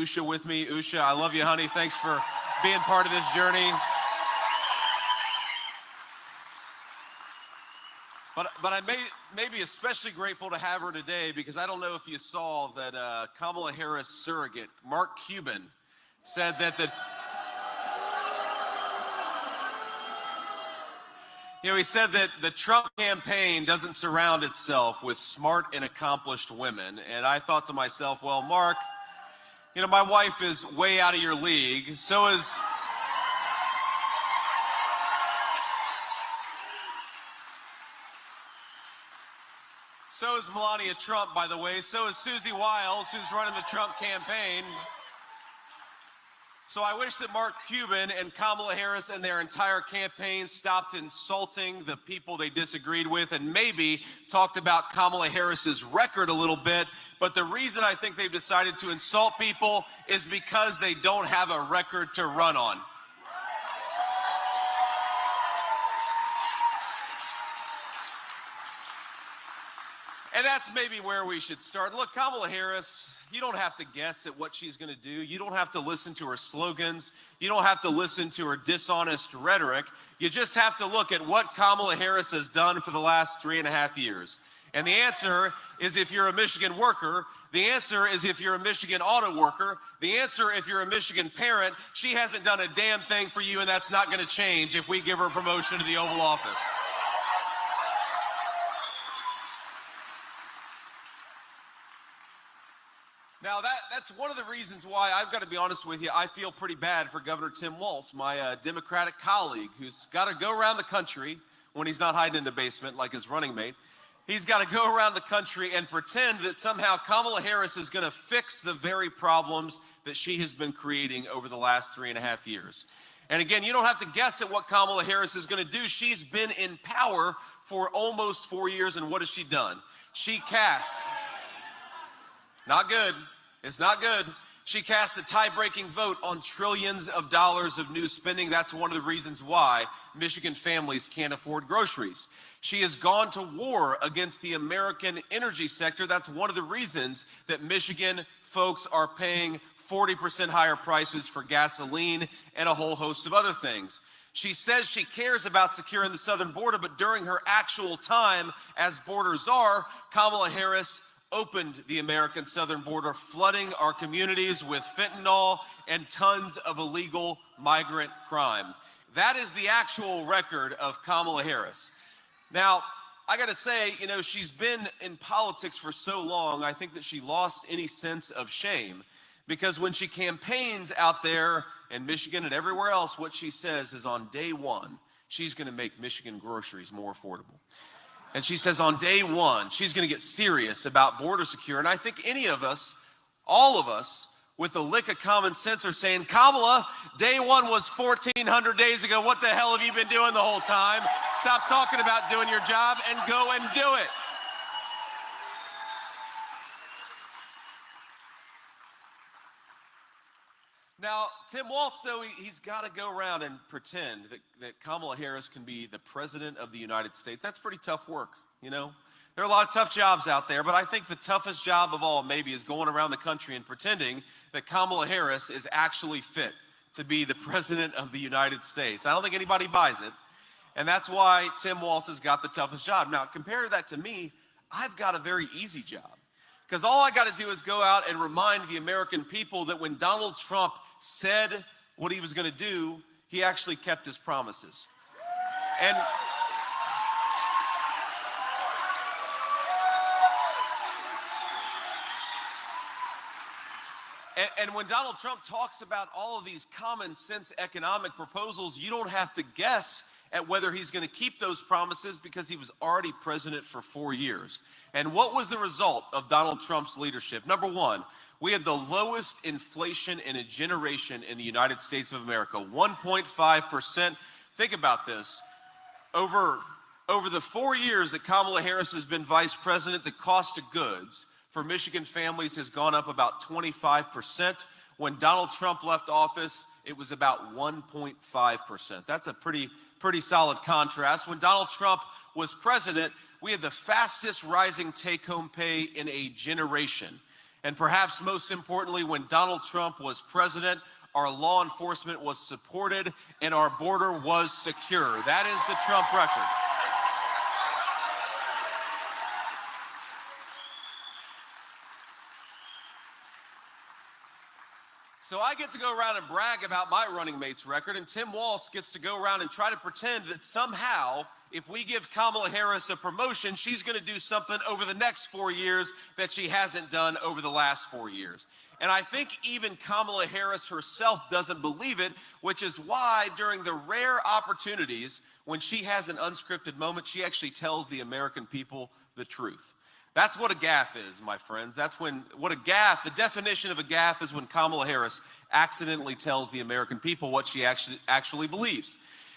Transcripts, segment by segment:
Usha with me. Usha, I love you, honey. Thanks for being part of this journey. But I may be especially grateful to have her today because I don't know if you saw that Kamala Harris surrogate, Mark Cuban, said that he said that the Trump campaign doesn't surround itself with smart and accomplished women. And I thought to myself, well, Mark, my wife is way out of your league. So is Melania Trump, by the way. So is Susie Wiles, who's running the Trump campaign. So I wish that Mark Cuban and Kamala Harris and their entire campaign stopped insulting the people they disagreed with and maybe talked about Kamala Harris's record a little bit. But the reason I think they've decided to insult people is because they don't have a record to run on. And that's maybe where we should start. Look, Kamala Harris, you don't have to guess at what she's going to do. You don't have to listen to her slogans. You don't have to listen to her dishonest rhetoric. You just have to look at what Kamala Harris has done for the last 3.5 years. And the answer is if you're a Michigan worker, the answer is if you're a Michigan auto worker, the answer if you're a Michigan parent, she hasn't done a damn thing for you, and that's not going to change if we give her a promotion to the Oval Office. Now, that's one of the reasons why I've got to be honest with you. I feel pretty bad for Governor Tim Walz, my Democratic colleague, who's got to go around the country when he's not hiding in the basement like his running mate. He's got to go around the country and pretend that somehow Kamala Harris is going to fix the very problems that she has been creating over the last 3.5 years. And again, you don't have to guess at what Kamala Harris is going to do. She's been in power for almost 4 years, and what has she done? She cast... Not good. It's not good. She cast the tie-breaking vote on trillions of dollars of new spending. That's one of the reasons why Michigan families can't afford groceries. She has gone to war against the American energy sector. That's one of the reasons that Michigan folks are paying 40% higher prices for gasoline and a whole host of other things. She says she cares about securing the southern border, but during her actual time as border czar, Kamala Harris opened the American southern border, flooding our communities with fentanyl and tons of illegal migrant crime. That is the actual record of Kamala Harris. Now, I got to say, she's been in politics for so long, I think that she lost any sense of shame. Because when she campaigns out there in Michigan and everywhere else, what she says is on day one, she's going to make Michigan groceries more affordable. And she says on day one, she's going to get serious about border security. And I think any of us, all of us, with a lick of common sense are saying, Kamala, day one was 1,400 days ago. What the hell have you been doing the whole time? Stop talking about doing your job and go and do it. Now, Tim Walz, though, he's got to go around and pretend that Kamala Harris can be the president of the United States. That's pretty tough work, There are a lot of tough jobs out there, but I think the toughest job of all maybe is going around the country and pretending that Kamala Harris is actually fit to be the president of the United States. I don't think anybody buys it, and that's why Tim Walz has got the toughest job. Now, compare that to me. I've got a very easy job because all I got to do is go out and remind the American people that when Donald Trump said what he was going to do, he actually kept his promises. And when Donald Trump talks about all of these common sense economic proposals, you don't have to guess at whether he's going to keep those promises because he was already president for 4 years. And what was the result of Donald Trump's leadership? Number one, we had the lowest inflation in a generation in the United States of America, 1.5%. Think about this. Over the 4 years that Kamala Harris has been vice president, the cost of goods for Michigan families has gone up about 25%. When Donald Trump left office, it was about 1.5%. That's a pretty solid contrast. When Donald Trump was president, we had the fastest rising take-home pay in a generation. And perhaps most importantly, when Donald Trump was president, our law enforcement was supported and our border was secure. That is the Trump record. So I get to go around and brag about my running mate's record, and Tim Walz gets to go around and try to pretend that somehow, if we give Kamala Harris a promotion, she's going to do something over the next 4 years that she hasn't done over the last 4 years. And I think even Kamala Harris herself doesn't believe it, which is why during the rare opportunities when she has an unscripted moment, she actually tells the American people the truth. That's what a gaffe is, my friends. The definition of a gaffe is when Kamala Harris accidentally tells the American people what she actually believes.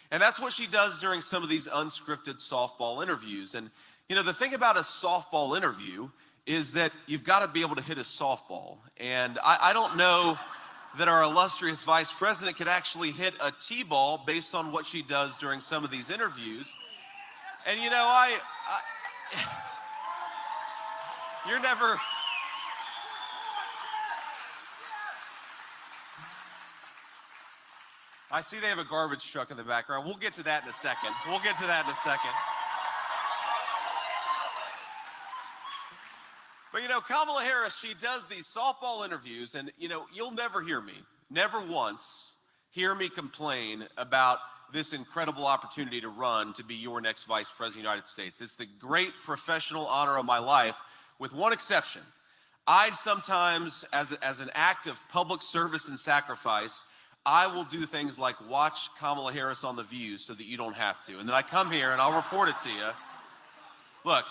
And that's what she does during some of these unscripted softball interviews. And, you know, the thing about a softball interview is that you've got to be able to hit a softball. And I don't know that our illustrious vice president could actually hit a T-ball based on what she does during some of these interviews. And, you know, you're never... I see they have a garbage truck in the background. We'll get to that in a second. But, you know, Kamala Harris, she does these softball interviews, and, you know, you'll never hear me, never once hear me complain about this incredible opportunity to run to be your next vice president of the United States. It's the great professional honor of my life, with one exception. I'd sometimes, as an act of public service and sacrifice, I will do things like watch Kamala Harris on The View so that you don't have to. And then I come here and I'll report it to you. Look,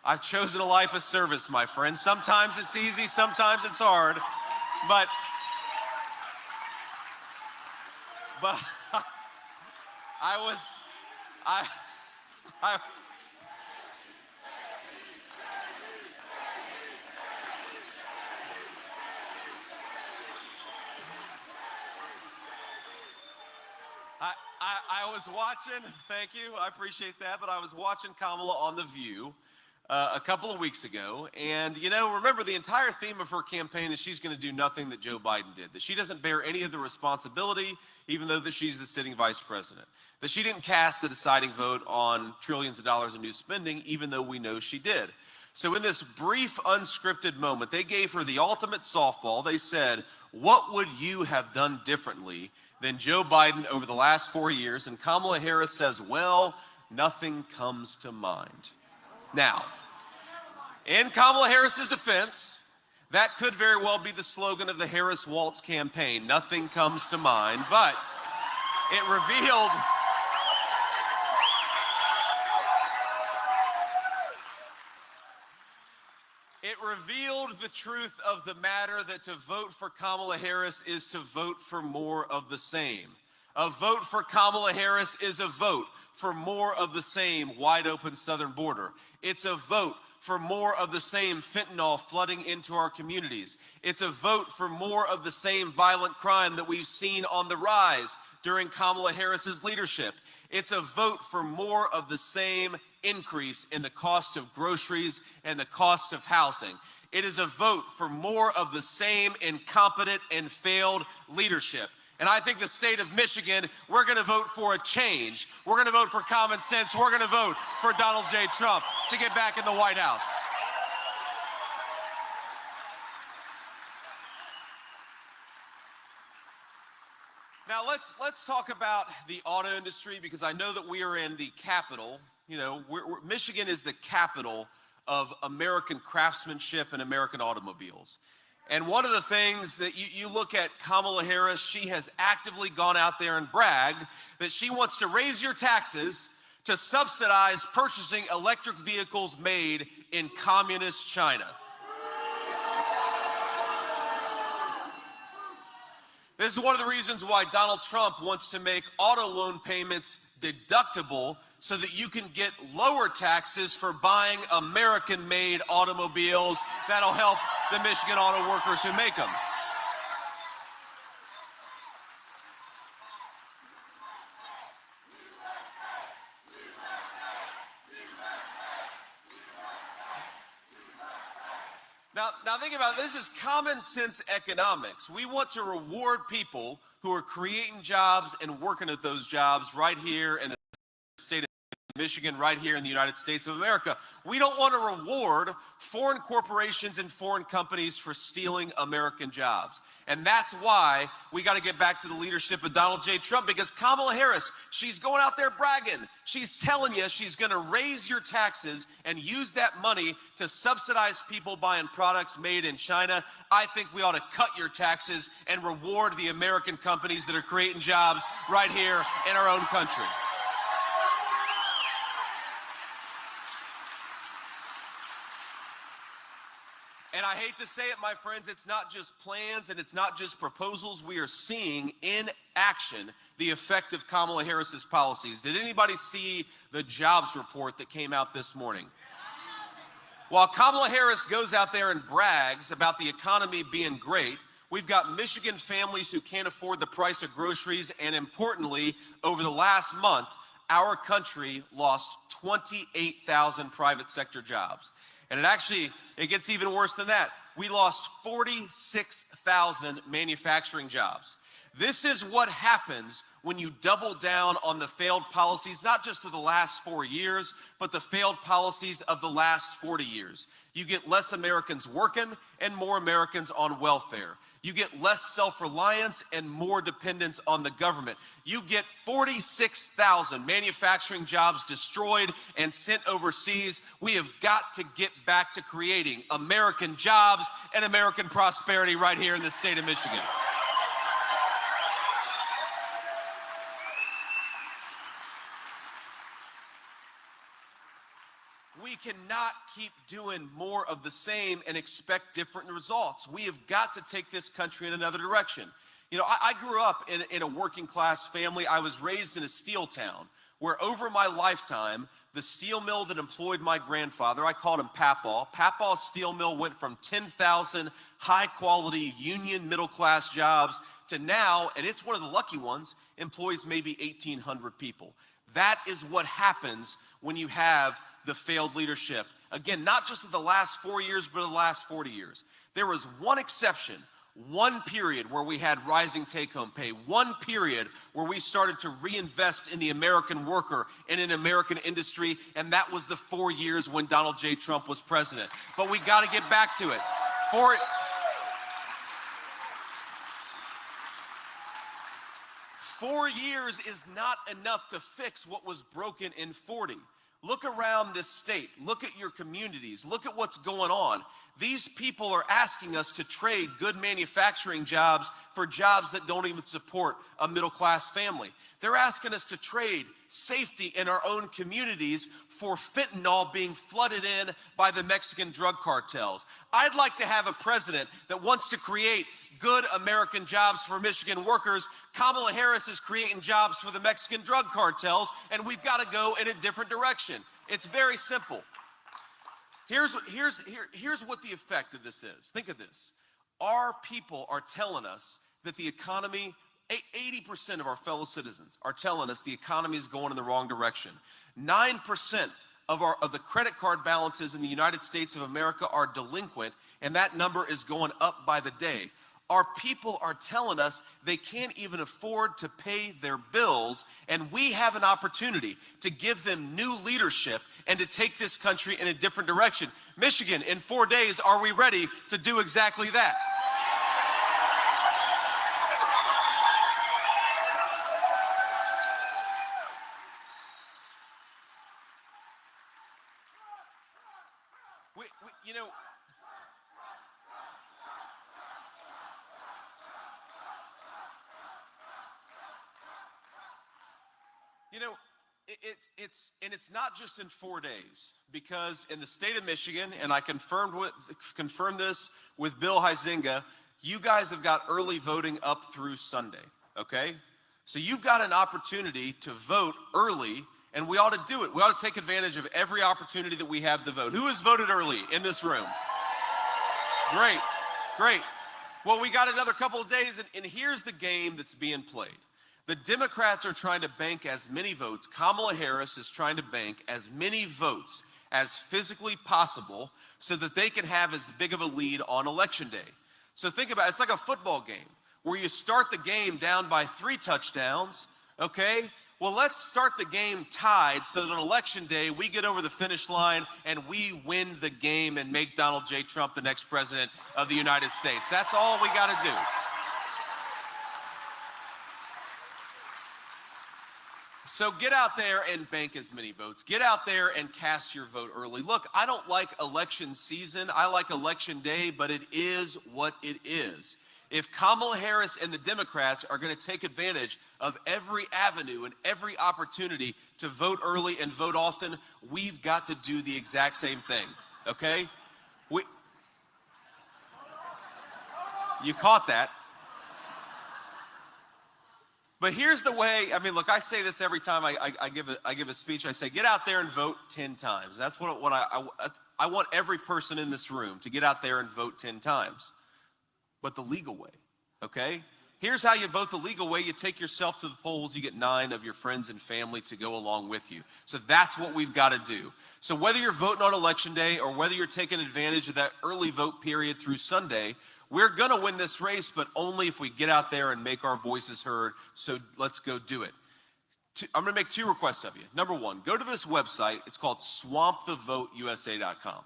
I've chosen a life of service, my friend. Sometimes it's easy, sometimes it's hard. But I was watching, thank you, I appreciate that, but I was watching Kamala on The View a couple of weeks ago, and, you know, remember, the entire theme of her campaign is she's going to do nothing that Joe Biden did, that she doesn't bear any of the responsibility, even though that she's the sitting vice president, that she didn't cast the deciding vote on trillions of dollars in new spending, even though we know she did. So in this brief, unscripted moment, they gave her the ultimate softball. They said, what would you have done differently than Joe Biden over the last 4 years? And Kamala Harris says, well, nothing comes to mind. Now, in Kamala Harris's defense, that could very well be the slogan of the Harris-Walz campaign, nothing comes to mind, but it revealed the truth of the matter, that to vote for Kamala Harris is to vote for more of the same. A vote for Kamala Harris is a vote for more of the same wide open southern border. It's a vote for more of the same fentanyl flooding into our communities. It's a vote for more of the same violent crime that we've seen on the rise during Kamala Harris's leadership. It's a vote for more of the same increase in the cost of groceries and the cost of housing. It is a vote for more of the same incompetent and failed leadership. And I think the state of Michigan, we're going to vote for a change. We're going to vote for common sense. We're going to vote for Donald J. Trump to get back in the White House. Now let's talk about the auto industry, because I know that we are in the capital. You know, Michigan is the capital of American craftsmanship and American automobiles. And one of the things that you look at Kamala Harris, she has actively gone out there and bragged that she wants to raise your taxes to subsidize purchasing electric vehicles made in communist China. This is one of the reasons why Donald Trump wants to make auto loan payments deductible, so that you can get lower taxes for buying American-made automobiles that'll help the Michigan auto workers who make them. Now think about it. This is common sense economics. We want to reward people who are creating jobs and working at those jobs right here in the state of Michigan, right here in the United States of America. We don't want to reward foreign corporations and foreign companies for stealing American jobs. And that's why we got to get back to the leadership of Donald J. Trump, because Kamala Harris, she's going out there bragging. She's telling you she's going to raise your taxes and use that money to subsidize people buying products made in China. I think we ought to cut your taxes and reward the American companies that are creating jobs right here in our own country. And I hate to say it, my friends, it's not just plans and it's not just proposals. We are seeing in action the effect of Kamala Harris's policies. Did anybody see the jobs report that came out this morning? While Kamala Harris goes out there and brags about the economy being great, we've got Michigan families who can't afford the price of groceries, and importantly, over the last month, our country lost 28,000 private sector jobs. And it gets even worse than that. We lost 46,000 manufacturing jobs. This is what happens when you double down on the failed policies, not just of the last 4 years, but the failed policies of the last 40 years. You get less Americans working and more Americans on welfare. You get less self-reliance and more dependence on the government. You get 46,000 manufacturing jobs destroyed and sent overseas. We have got to get back to creating American jobs and American prosperity right here in the state of Michigan. We cannot keep doing more of the same and expect different results. We have got to take this country in another direction. You know, I grew up in a working class family. I was raised in a steel town where over my lifetime, the steel mill that employed my grandfather, I called him Papaw. Papaw's steel mill went from 10,000 high quality union middle class jobs to now, and it's one of the lucky ones, employs maybe 1,800 people. That is what happens when you have the failed leadership. Again, not just of the last 4 years, but of the last 40 years. There was one exception, one period where we had rising take-home pay, one period where we started to reinvest in the American worker and in American industry, and that was the 4 years when Donald J. Trump was president. But we got to get back to it. 4 years is not enough to fix what was broken in 40. Look around this state. Look at your communities. Look at what's going on. These people are asking us to trade good manufacturing jobs for jobs that don't even support a middle-class family. They're asking us to trade safety in our own communities for fentanyl being flooded in by the Mexican drug cartels. I'd like to have a president that wants to create good American jobs for Michigan workers. Kamala Harris is creating jobs for the Mexican drug cartels, and we've got to go in a different direction. It's very simple. Here's what the effect of this is. Think of this. Our people are telling us that the economy, 80% of our fellow citizens are telling us the economy is going in the wrong direction. 9% of the credit card balances in the United States of America are delinquent, and that number is going up by the day. Our people are telling us they can't even afford to pay their bills, and we have an opportunity to give them new leadership and to take this country in a different direction. Michigan, in 4 days, are we ready to do exactly that? It's not just in 4 days, because in the state of Michigan, and I confirmed this with Bill Huizenga, you guys have got early voting up through Sunday, okay? So you've got an opportunity to vote early, and we ought to do it. We ought to take advantage of every opportunity that we have to vote. Who has voted early in this room? Great, great. Well, we got another couple of days, and here's the game that's being played. The Democrats are trying to bank as many votes. Kamala Harris is trying to bank as many votes as physically possible so that they can have as big of a lead on election day. So think about it, it's like a football game where you start the game down by 3 touchdowns, okay? Well, let's start the game tied so that on election day, we get over the finish line and we win the game and make Donald J. Trump the next president of the United States. That's all we got to do. So get out there and bank as many votes. Get out there and cast your vote early. Look, I don't like election season. I like election day, but it is what it is. If Kamala Harris and the Democrats are going to take advantage of every avenue and every opportunity to vote early and vote often, we've got to do the exact same thing, okay? You caught that. But here's the way, I mean, look, I say this every time I give a speech. I say, get out there and vote 10 times. That's what I want every person in this room to get out there and vote 10 times. But the legal way, okay? Here's how you vote the legal way. You take yourself to the polls. You get 9 of your friends and family to go along with you. So that's what we've got to do. So whether you're voting on election day or whether you're taking advantage of that early vote period through Sunday, we're going to win this race, but only if we get out there and make our voices heard. So let's go do it. I'm going to make 2 requests of you. Number 1, go to this website. It's called swampthevoteusa.com.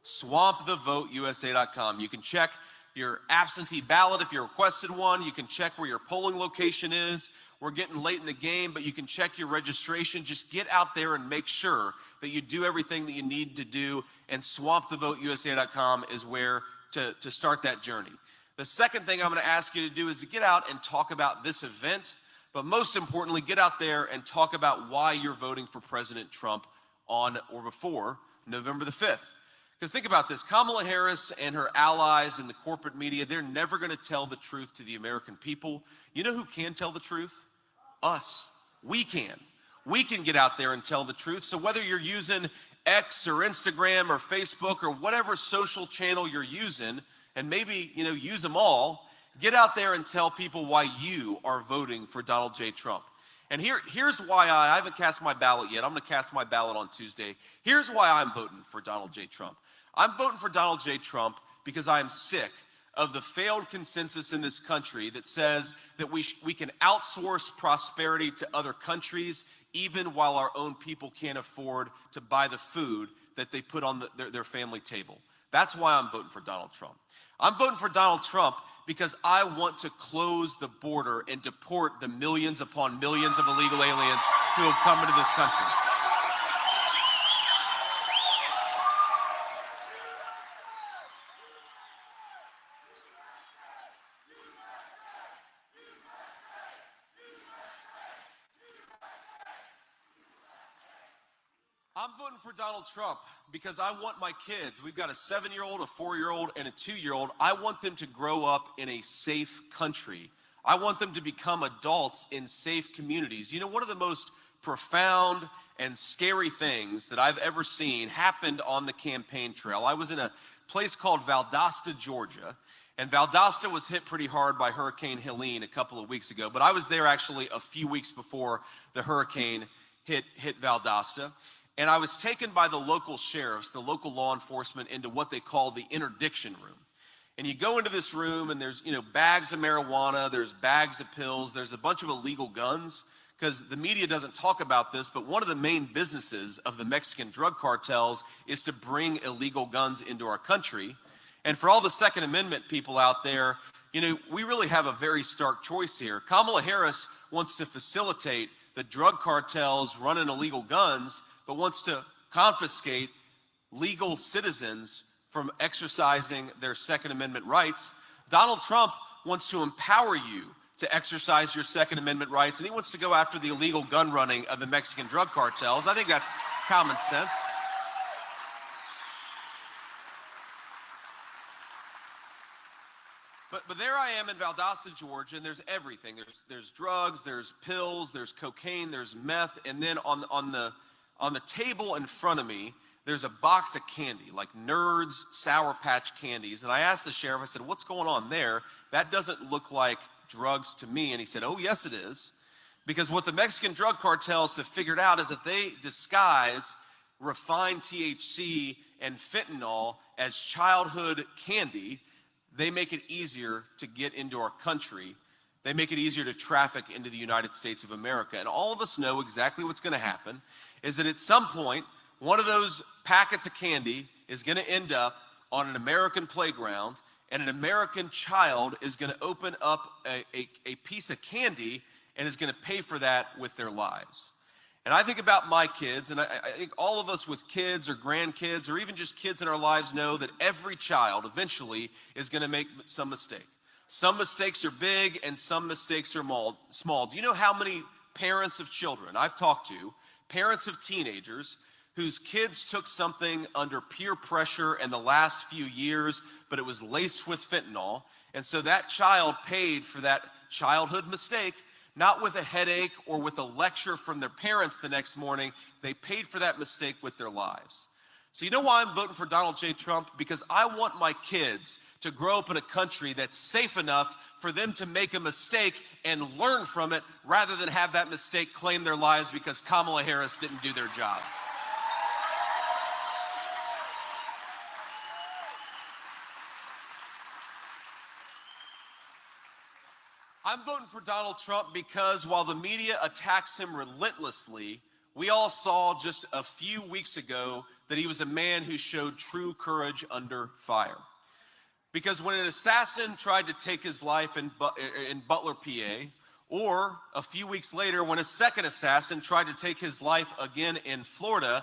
Swampthevoteusa.com. You can check your absentee ballot if you requested one. You can check where your polling location is. We're getting late in the game, but you can check your registration. Just get out there and make sure that you do everything that you need to do, and swampthevoteusa.com is where to start that journey. The second thing I'm going to ask you to do is to get out and talk about this event, but most importantly, get out there and talk about why you're voting for President Trump on or before November the 5th. Because think about this, Kamala Harris and her allies in the corporate media, they're never going to tell the truth to the American people. You know who can tell the truth? Us. We can. We can get out there and tell the truth. So whether you're using X or Instagram or Facebook or whatever social channel you're using, and maybe, use them all, get out there and tell people why you are voting for Donald J. Trump. And here's why I haven't cast my ballot yet. I'm going to cast my ballot on Tuesday. Here's why I'm voting for Donald J. Trump. I'm voting for Donald J. Trump because I am sick of the failed consensus in this country that says that we can outsource prosperity to other countries even while our own people can't afford to buy the food that they put on their family table. That's why I'm voting for Donald Trump. I'm voting for Donald Trump because I want to close the border and deport the millions upon millions of illegal aliens who have come into this country. I'm voting for Donald Trump because I want my kids, we've got a 7-year-old, a 4-year-old, and a 2-year-old. I want them to grow up in a safe country. I want them to become adults in safe communities. One of the most profound and scary things that I've ever seen happened on the campaign trail. I was in a place called Valdosta, Georgia, and Valdosta was hit pretty hard by Hurricane Helene a couple of weeks ago, but I was there actually a few weeks before the hurricane hit Valdosta. And I was taken by the local sheriffs, the local law enforcement, into what they call the interdiction room. And you go into this room and there's, bags of marijuana, there's bags of pills, there's a bunch of illegal guns, because the media doesn't talk about this, but one of the main businesses of the Mexican drug cartels is to bring illegal guns into our country. And for all the Second Amendment people out there, we really have a very stark choice here. Kamala Harris wants to facilitate the drug cartels running illegal guns, but wants to confiscate legal citizens from exercising their Second Amendment rights. Donald Trump wants to empower you to exercise your Second Amendment rights, and he wants to go after the illegal gun running of the Mexican drug cartels. I think that's common sense. But there I am in Valdosta, Georgia, and there's everything. There's drugs, there's pills, there's cocaine, there's meth, and then on the table in front of me, there's a box of candy, like Nerds Sour Patch candies. And I asked the sheriff, I said, what's going on there? That doesn't look like drugs to me. And he said, oh, yes, it is. Because what the Mexican drug cartels have figured out is that they disguise refined THC and fentanyl as childhood candy, they make it easier to get into our country. They make it easier to traffic into the United States of America. And all of us know exactly what's going to happen is that at some point, one of those packets of candy is going to end up on an American playground, and an American child is going to open up a piece of candy and is going to pay for that with their lives. And I think about my kids, and I think all of us with kids or grandkids or even just kids in our lives know that every child eventually is going to make some mistake. Some mistakes are big and some mistakes are small. Do you know how many parents of children I've talked to, parents of teenagers, whose kids took something under peer pressure in the last few years, but it was laced with fentanyl, and so that child paid for that childhood mistake, not with a headache or with a lecture from their parents the next morning. They paid for that mistake with their lives. So you know why I'm voting for Donald J. Trump? Because I want my kids to grow up in a country that's safe enough for them to make a mistake and learn from it rather than have that mistake claim their lives because Kamala Harris didn't do their job. I'm voting for Donald Trump because while the media attacks him relentlessly, we all saw just a few weeks ago that he was a man who showed true courage under fire. Because when an assassin tried to take his life in Butler, PA, or a few weeks later when a second assassin tried to take his life again in Florida,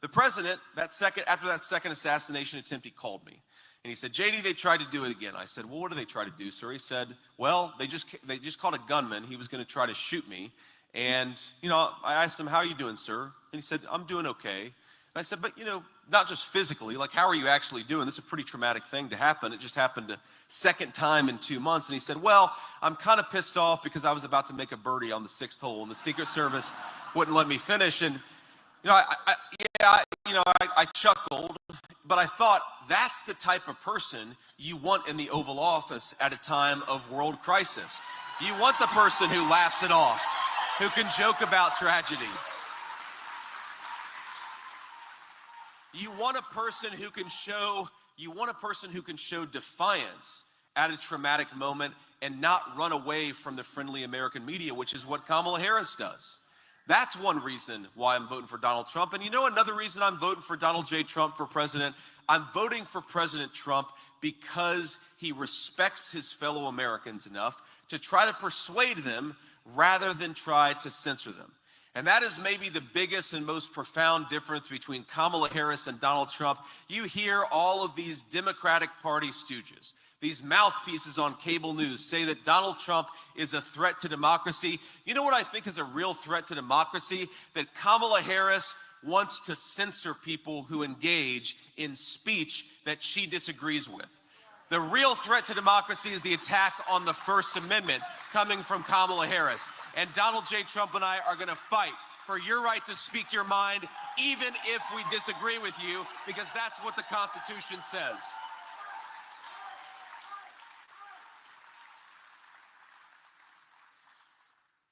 the president, after that second assassination attempt, he called me. And he said, JD, they tried to do it again. I said, well, what did they try to do, sir? He said, well, they just caught a gunman. He was going to try to shoot me. And, I asked him, how are you doing, sir? And he said, I'm doing okay. And I said, but, not just physically, like, how are you actually doing? This is a pretty traumatic thing to happen. It just happened a second time in 2 months. And he said, well, I'm kind of pissed off because I was about to make a birdie on the 6th hole and the Secret Service wouldn't let me finish. And, I chuckled, but I thought that's the type of person you want in the Oval Office at a time of world crisis. You want the person who laughs it off, who can joke about tragedy. You want a person who can show defiance at a traumatic moment and not run away from the friendly American media, which is what Kamala Harris does. That's one reason why I'm voting for Donald Trump. And another reason I'm voting for Donald J. Trump for president? I'm voting for President Trump because he respects his fellow Americans enough to try to persuade them rather than try to censor them. And that is maybe the biggest and most profound difference between Kamala Harris and Donald Trump. You hear all of these Democratic Party stooges, these mouthpieces on cable news say that Donald Trump is a threat to democracy. You know what I think is a real threat to democracy? That Kamala Harris wants to censor people who engage in speech that she disagrees with. The real threat to democracy is the attack on the First Amendment coming from Kamala Harris. And Donald J. Trump and I are going to fight for your right to speak your mind, even if we disagree with you, because that's what the Constitution says.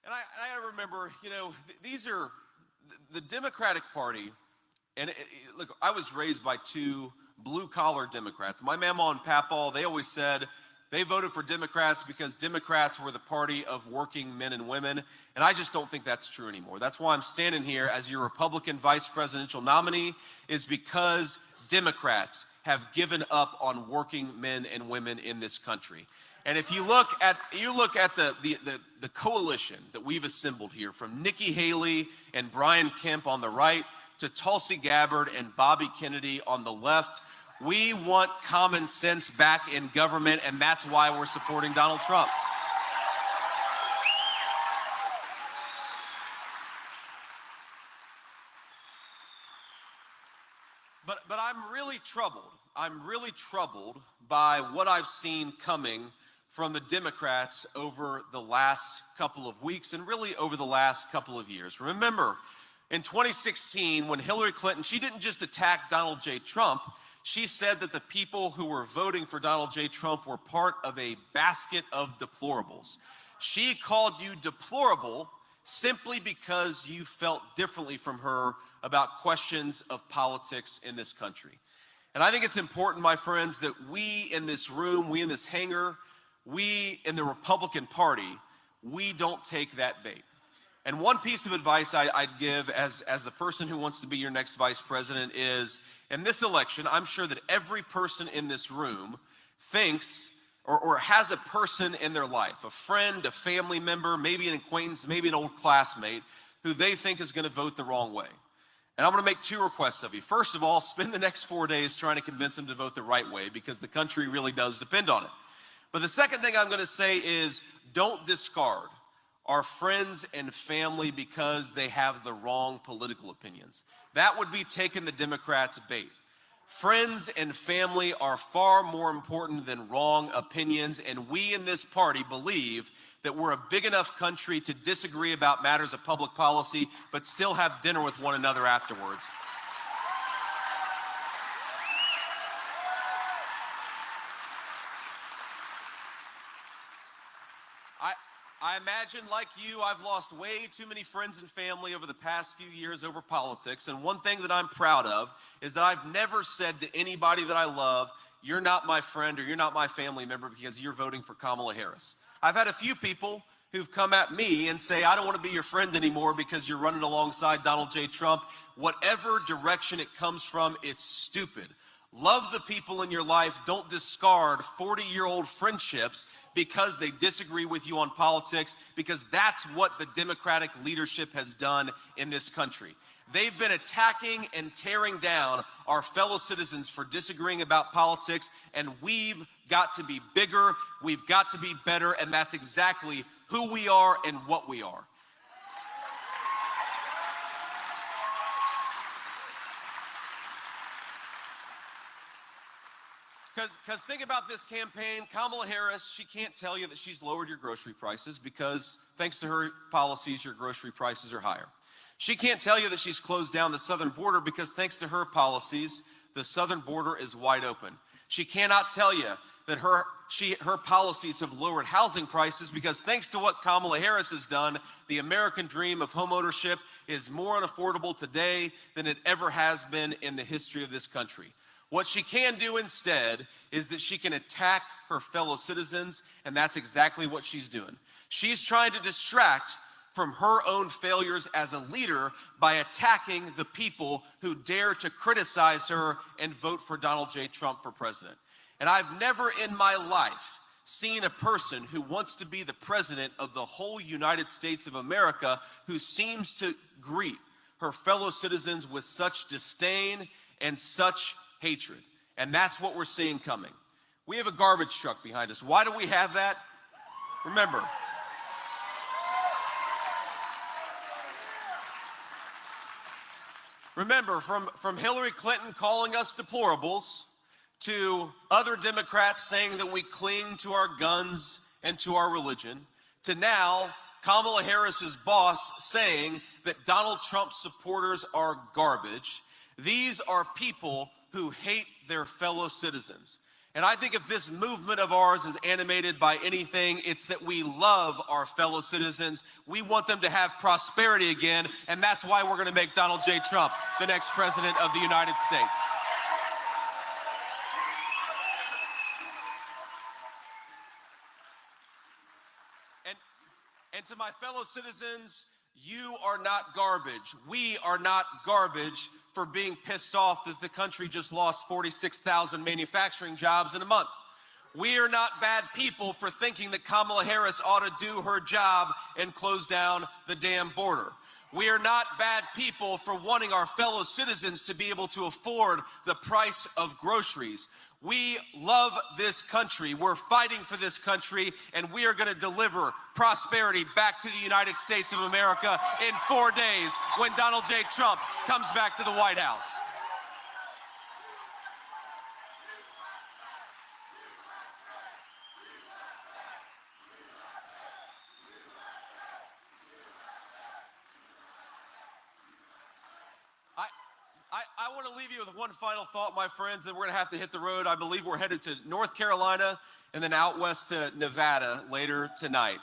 And I remember, these are the Democratic Party. And look, I was raised by two blue-collar Democrats. My mama and papaw, they always said they voted for Democrats because Democrats were the party of working men and women. And I just don't think that's true anymore. That's why I'm standing here as your Republican vice presidential nominee, is because Democrats have given up on working men and women in this country. And if you look at the coalition that we've assembled here, from Nikki Haley and Brian Kemp on the right to Tulsi Gabbard and Bobby Kennedy on the left, we want common sense back in government, and that's why we're supporting Donald Trump. But I'm really troubled. I'm really troubled by what I've seen coming from the Democrats over the last couple of weeks and really over the last couple of years. Remember, in 2016, when Hillary Clinton, she didn't just attack Donald J. Trump, she said that the people who were voting for Donald J. Trump were part of a basket of deplorables. She called you deplorable simply because you felt differently from her about questions of politics in this country. And I think it's important, my friends, that we in this room, we in this hangar, we in the Republican Party, we don't take that bait. And one piece of advice I'd give as the person who wants to be your next vice president is, in this election, I'm sure that every person in this room thinks or has a person in their life, a friend, a family member, maybe an acquaintance, maybe an old classmate, who they think is going to vote the wrong way. And I'm going to make two requests of you. First of all, spend the next 4 days trying to convince them to vote the right way, because the country really does depend on it. But the second thing I'm going to say is, don't discard our friends and family because they have the wrong political opinions. That would be taking the Democrats' bait. Friends and family are far more important than wrong opinions, and we in this party believe that we're a big enough country to disagree about matters of public policy, but still have dinner with one another afterwards. I imagine, like you, I've lost way too many friends and family over the past few years over politics, and one thing that I'm proud of is that I've never said to anybody that I love, you're not my friend or you're not my family member because you're voting for Kamala Harris. I've had a few people who've come at me and say, I don't want to be your friend anymore because you're running alongside Donald J. Trump. Whatever direction it comes from, it's stupid. Love the people in your life. Don't discard 40-year-old friendships because they disagree with you on politics, because that's what the Democratic leadership has done in this country. They've been attacking and tearing down our fellow citizens for disagreeing about politics, and we've got to be bigger, we've got to be better, and that's exactly who we are and what we are. Because think about this campaign. Kamala Harris, she can't tell you that she's lowered your grocery prices because thanks to her policies, your grocery prices are higher. She can't tell you that she's closed down the southern border because thanks to her policies, the southern border is wide open. She cannot tell you that her policies have lowered housing prices because thanks to what Kamala Harris has done, the American dream of homeownership is more unaffordable today than it ever has been in the history of this country. What she can do instead is that she can attack her fellow citizens, and that's exactly what she's doing. She's trying to distract from her own failures as a leader by attacking the people who dare to criticize her and vote for Donald J. Trump for president. And I've never in my life seen a person who wants to be the president of the whole United States of America who seems to greet her fellow citizens with such disdain and such hatred. And that's what we're seeing coming. We have a garbage truck behind us. Why do we have that? Remember, from Hillary Clinton calling us deplorables to other Democrats saying that we cling to our guns and to our religion, to now Kamala Harris's boss saying that Donald Trump supporters are garbage. These are people who hate their fellow citizens. And I think if this movement of ours is animated by anything, it's that we love our fellow citizens. We want them to have prosperity again, and that's why we're going to make Donald J. Trump the next president of the United States. And to my fellow citizens, you are not garbage. We are not garbage for being pissed off that the country just lost 46,000 manufacturing jobs in a month. We are not bad people for thinking that Kamala Harris ought to do her job and close down the damn border. We are not bad people for wanting our fellow citizens to be able to afford the price of groceries. We love this country. We're fighting for this country, and we are going to deliver prosperity back to the United States of America in 4 days when Donald J. Trump comes back to the White House. I want to leave you with one final thought, my friends, then we're going to have to hit the road. I believe we're headed to North Carolina and then out west to Nevada later tonight.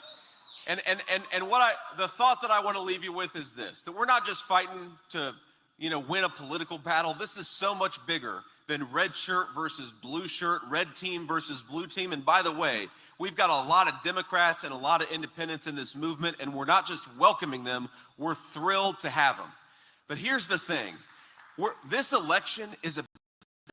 The thought that I want to leave you with is this, that we're not just fighting to, win a political battle. This is so much bigger than red shirt versus blue shirt, red team versus blue team. And by the way, we've got a lot of Democrats and a lot of independents in this movement, and we're not just welcoming them, we're thrilled to have them. But here's the thing, this election is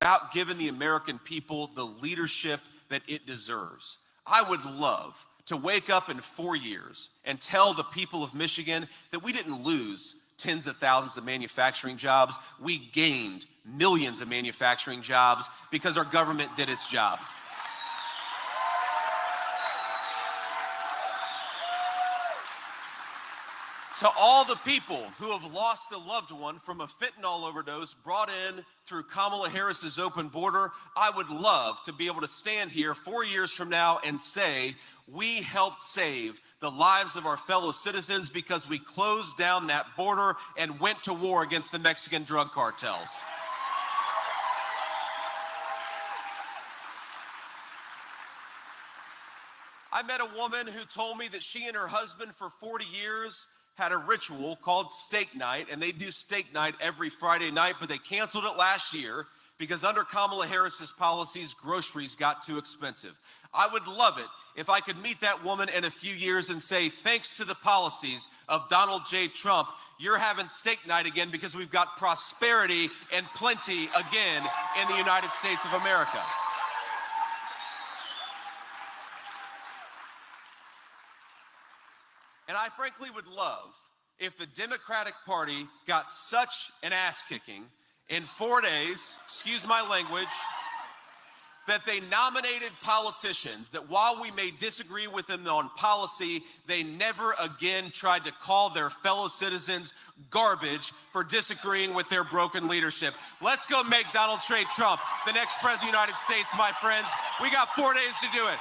about giving the American people the leadership that it deserves. I would love to wake up in 4 years and tell the people of Michigan that we didn't lose tens of thousands of manufacturing jobs. We gained millions of manufacturing jobs because our government did its job. To all the people who have lost a loved one from a fentanyl overdose brought in through Kamala Harris's open border, I would love to be able to stand here 4 years from now and say, we helped save the lives of our fellow citizens because we closed down that border and went to war against the Mexican drug cartels. I met a woman who told me that she and her husband for 40 years had a ritual called steak night, and they do steak night every Friday night, but they canceled it last year because under Kamala Harris's policies, groceries got too expensive. I would love it if I could meet that woman in a few years and say, thanks to the policies of Donald J. Trump, you're having steak night again because we've got prosperity and plenty again in the United States of America. And I frankly would love if the Democratic Party got such an ass kicking in 4 days, excuse my language, that they nominated politicians that while we may disagree with them on policy, they never again tried to call their fellow citizens garbage for disagreeing with their broken leadership. Let's go make Donald J. Trump the next president of the United States, my friends. We got 4 days to do it.